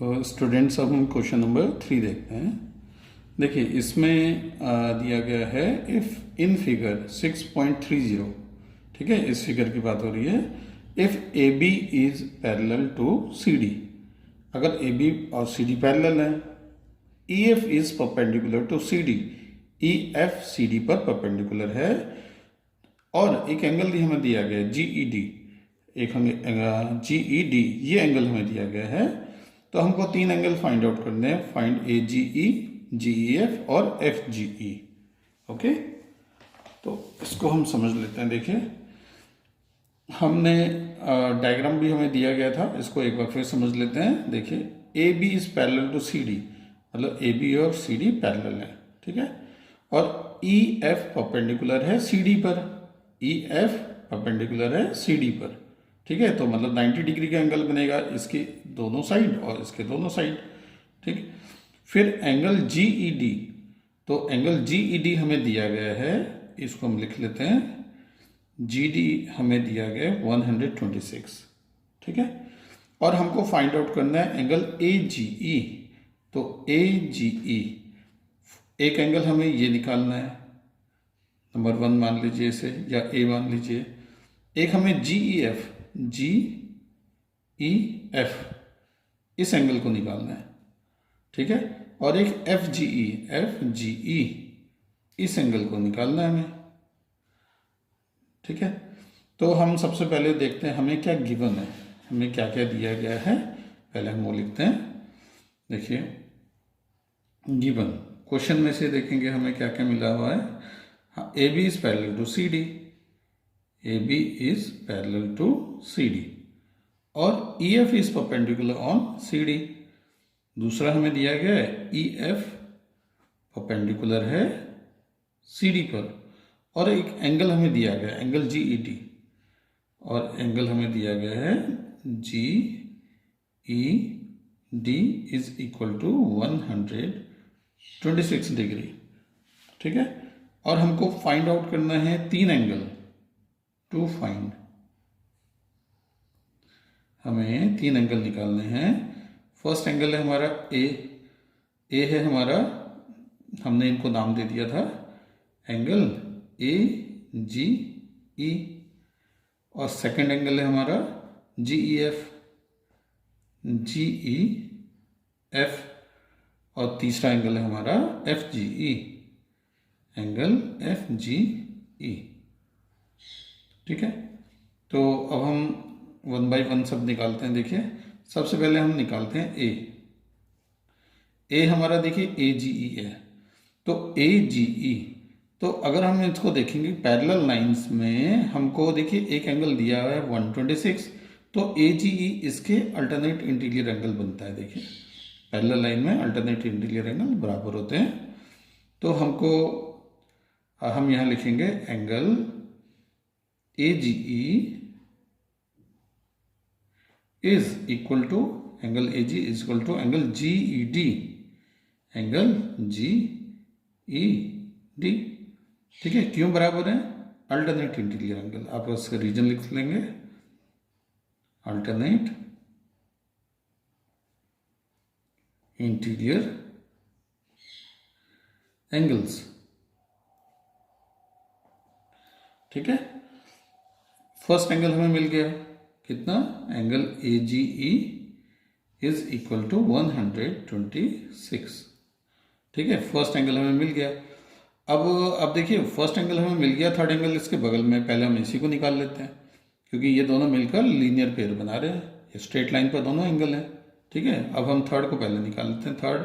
तो स्टूडेंट्स अब हम क्वेश्चन नंबर 3 देखते हैं। देखिए इसमें दिया गया है इफ़ इन फिगर 6.30, ठीक है, इस फिगर की बात हो रही है। If A B is parallel to C D, अगर ए बी और सी डी पैरेलल है, E F is perpendicular to C D, E F C D पर परपेंडिकुलर है, और एक एंगल भी हमें दिया गया है जी ई डी, एक हमें जी ई डी ये एंगल हमें दिया गया है। तो हमको तीन एंगल फाइंड आउट करने हैं, फाइंड ए जी ई, जी ई एफ और एफ जी ई। ओके, तो इसको हम समझ लेते हैं। देखिए हमने डायग्राम भी हमें दिया गया था, इसको एक बार फिर समझ लेते हैं। देखिए A B is parallel to C D, मतलब ए बी और सी डी पैरेलल है, ठीक है, और ई एफ परपेंडिकुलर है सी डी पर, ई एफ परपेंडिकुलर है सी डी पर, ठीक है। तो मतलब 90 डिग्री का एंगल बनेगा इसकी दोनों साइड और इसके दोनों साइड, ठीक। फिर एंगल जी ई डी, तो एंगल जी ई डी हमें दिया गया है, इसको हम लिख लेते हैं, जी डी हमें दिया गया है 126, ठीक है। और हमको फाइंड आउट करना है एंगल ए जी ई, तो ए जी ई एक एंगल हमें ये निकालना है, नंबर 1 मान लीजिए इसे, या ए मान लीजिए। एक हमें जी E F, G E F इस एंगल को निकालना है, ठीक है, और एक F G E, F G ई इस एंगल को निकालना है हमें, ठीक है। तो हम सबसे पहले देखते हैं हमें क्या गिवन है, हमें क्या क्या दिया गया है, पहले हम वो लिखते हैं। देखिए गिवन क्वेश्चन में से देखेंगे हमें क्या क्या मिला हुआ है। हाँ, A B is parallel to C D, A B is parallel to C D, और E F is perpendicular on C D. दूसरा हमें दिया गया है ई एफ परपेंडिकुलर है सी डी पर, और एक एंगल हमें दिया गया है एंगल जी ई डी, और एंगल हमें दिया गया है G E D is equal to 126 degree, ठीक है। और हमको फाइंड आउट करना है तीन एंगल, टू फाइंड, हमें तीन एंगल निकालने हैं। फर्स्ट एंगल है हमारा ए है हमारा, हमने इनको नाम दे दिया था एंगल ए जी ई, और सेकंड एंगल है हमारा जी E F, G E F, और तीसरा एंगल है हमारा एफ जी ई, एंगल एफ जी ई, ठीक है। तो अब हम 1 बाई 1 सब निकालते हैं। देखिए सबसे पहले हम निकालते हैं ए हमारा देखिए ए जी ई है, तो ए जी ई, तो अगर हम इसको देखेंगे पैरेलल लाइंस में हमको देखिए एक एंगल दिया हुआ है 126, तो ए जी ई इसके अल्टरनेट इंटीरियर एंगल बनता है। देखिए पैरेलल लाइन में अल्टरनेट इंटीरियर एंगल बराबर होते हैं, तो हमको हम यहाँ लिखेंगे angle A G E is equal to, angle A G is equal to angle G E D, angle G E D, ठीक है। क्यों बराबर है? अल्टरनेट इंटीरियर एंगल, आप उसका रीजन लिख लेंगे, अल्टरनेट इंटीरियर एंगल्स, ठीक है। फर्स्ट एंगल हमें मिल गया कितना, angle A G E is equal to 126, ठीक है, फर्स्ट एंगल हमें मिल गया। अब देखिए फर्स्ट एंगल हमें मिल गया, थर्ड एंगल इसके बगल में, पहले हम इसी को निकाल लेते हैं, क्योंकि ये दोनों मिलकर लीनियर पेयर बना रहे हैं, ये स्ट्रेट लाइन पर दोनों एंगल है, ठीक है। अब हम थर्ड को पहले निकाल लेते हैं। थर्ड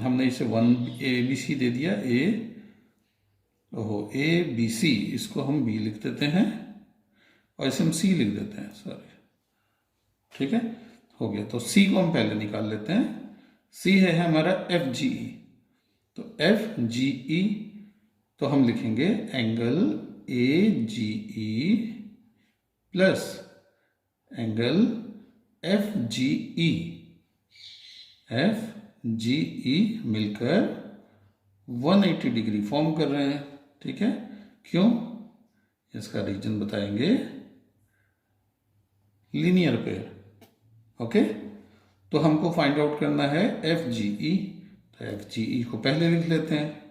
हमने इसे 1 ए बी सी दे दिया, ए बी सी, इसको हम बी लिख देते हैं और इसे हम सी लिख देते हैं, सॉरी, ठीक है, हो गया। तो सी को हम पहले निकाल लेते हैं, सी है हमारा एफ जी ई, तो एफ जी ई, तो हम लिखेंगे angle A G E plus angle F G E, F G E मिलकर 180 डिग्री फॉर्म कर रहे हैं, ठीक है। क्यों? इसका रीजन बताएंगे, लीनियर पेयर, ओके। तो हमको फाइंड आउट करना है एफ जी ई। तो एफ जी ई को पहले लिख लेते हैं,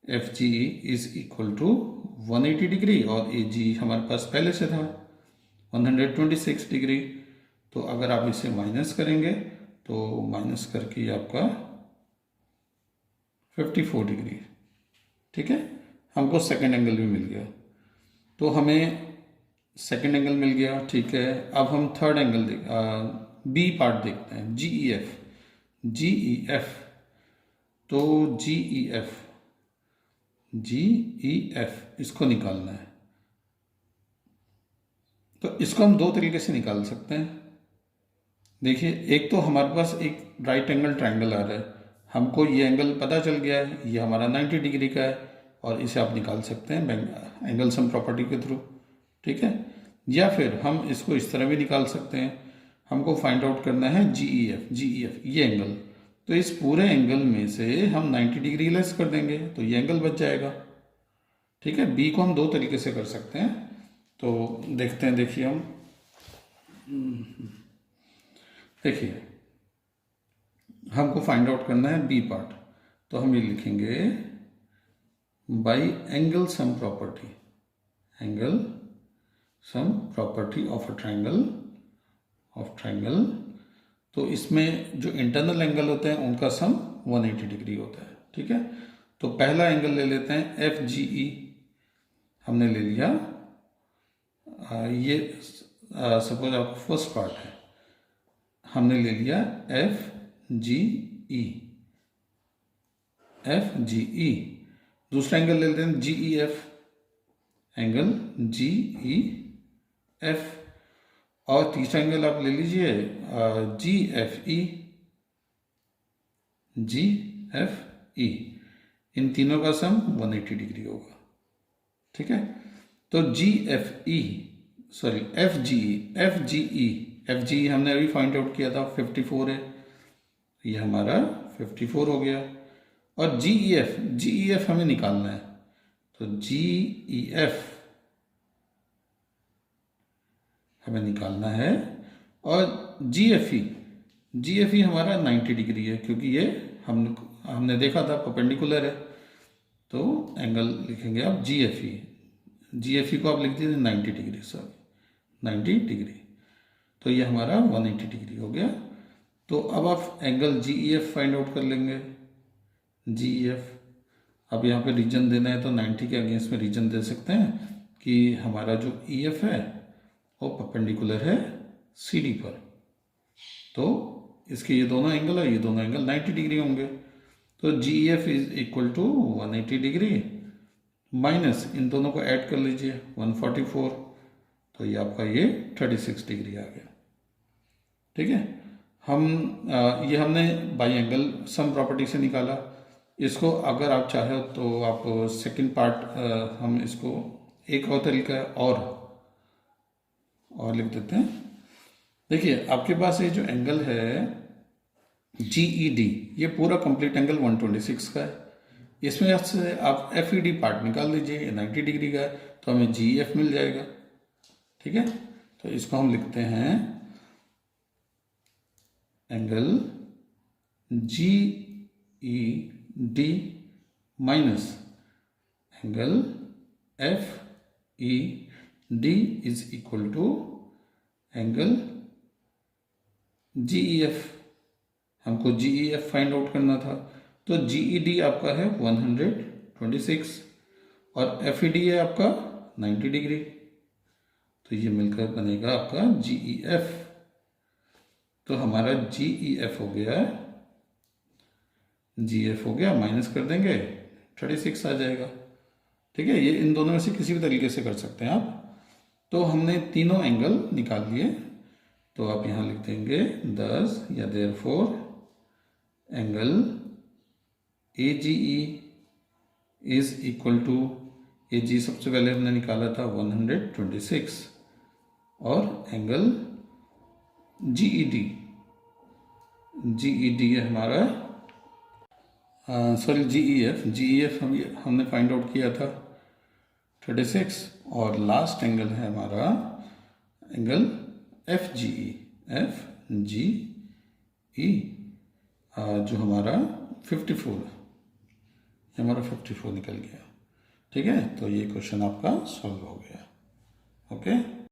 F G E is equal to 180 degree और ए जी हमारे पास पहले से था 126 डिग्री। तो अगर आप इसे माइनस करेंगे तो माइनस करके आपका 54 डिग्री, ठीक है। हमको सेकेंड एंगल भी मिल गया, तो हमें सेकेंड एंगल मिल गया, ठीक है। अब हम थर्ड एंगल बी पार्ट देखते हैं, G E F. G E F, तो G E F, G E F इसको निकालना है। तो इसको हम दो तरीके से निकाल सकते हैं। देखिए, एक तो हमारे पास एक राइट एंगल ट्रायंगल आ रहा है, हमको ये एंगल पता चल गया है, ये हमारा 90 डिग्री का है और इसे आप निकाल सकते हैं एंगल सम प्रॉपर्टी के थ्रू, ठीक है। या फिर हम इसको इस तरह भी निकाल सकते हैं, हमको फाइंड आउट करना है G E F. G E F ये एंगल, तो इस पूरे एंगल में से हम 90 डिग्री लेस कर देंगे तो ये एंगल बच जाएगा, ठीक है। बी को हम दो तरीके से कर सकते हैं, तो देखते हैं। देखिए हम देखिए हमको फाइंड आउट करना है बी पार्ट, तो हम ये लिखेंगे bye angle sum property, angle sum property of a triangle. तो इसमें जो इंटरनल एंगल होते हैं उनका सम 180 डिग्री होता है, ठीक है। तो पहला एंगल ले लेते हैं एफ जी ई, हमने ले लिया ये सपोज आपका फर्स्ट पार्ट है, हमने ले लिया F G E, F G ई। दूसरा एंगल ले लेते हैं G E F, angle G E F. और तीसरा एंगल आप ले लीजिए जी एफ ई, जी एफ ई। इन तीनों का सम 180 डिग्री होगा, ठीक है। तो G F E, sorry F G E, F G E, F G E हमने अभी फाइंड आउट किया था 54 है, ये हमारा 54 हो गया। और जी E F, G E F हमें निकालना है, तो जी ई एफ हमें निकालना है। और जी एफ ई, जी एफ ई हमारा 90 डिग्री है, क्योंकि ये हमने देखा था परपेंडिकुलर है, तो एंगल लिखेंगे आप जी एफ ई। जी एफ ई को आप लिख दीजिए 90 डिग्री, सॉरी 90 डिग्री। तो ये हमारा 180 डिग्री हो गया। तो अब आप angle G E F find out कर लेंगे, जी ई एफ। अब यहाँ पे रीजन देना है तो 90 के अगेंस्ट में रीजन दे सकते हैं कि हमारा जो ई एफ है वो परपेंडिकुलर है सी डी पर, तो इसके ये दोनों एंगल है, ये दोनों एंगल 90 डिग्री होंगे। तो G E F is equal to 180 degree minus इन दोनों को ऐड कर लीजिए 144, तो ये आपका ये 36 डिग्री आ गया, ठीक है। हम ये हमने बाई एंगल सम प्रॉपर्टी से निकाला। इसको अगर आप चाहे तो आप सेकंड पार्ट हम इसको एक और तरीका और लिख देते हैं। देखिए, आपके पास ये जो एंगल है जी ई डी, ये पूरा कंप्लीट एंगल 126 का है। इसमें से आप एफ ई डी पार्ट निकाल लीजिए, 90 डिग्री का है, तो हमें जी ई एफ मिल जाएगा, ठीक है। तो इसको हम लिखते हैं angle G E D minus angle F E D is equal to angle G E F. हमको G E F find out करना था, तो जी ई डी आपका है 126 और एफ ई डी है आपका 90 डिग्री, तो ये मिलकर बनेगा आपका जी ई एफ। तो हमारा जी ई एफ हो गया, जी एफ हो गया, माइनस कर देंगे 36 आ जाएगा, ठीक है। ये इन दोनों में से किसी भी तरीके से कर सकते हैं आप। तो हमने तीनों एंगल निकाल लिए, तो आप यहाँ लिख देंगे 10 या therefore angle A G E is equal to, A G सबसे पहले हमने निकाला था 126 और angle G E D, G E D है हमारा sorry G E F, G E F हमने फाइंड आउट किया था 36 और लास्ट एंगल है हमारा angle F G E, F G E जो हमारा 54 है, ये हमारा 54 निकल गया। ठीक है, तो ये क्वेश्चन आपका सॉल्व हो गया। ओके।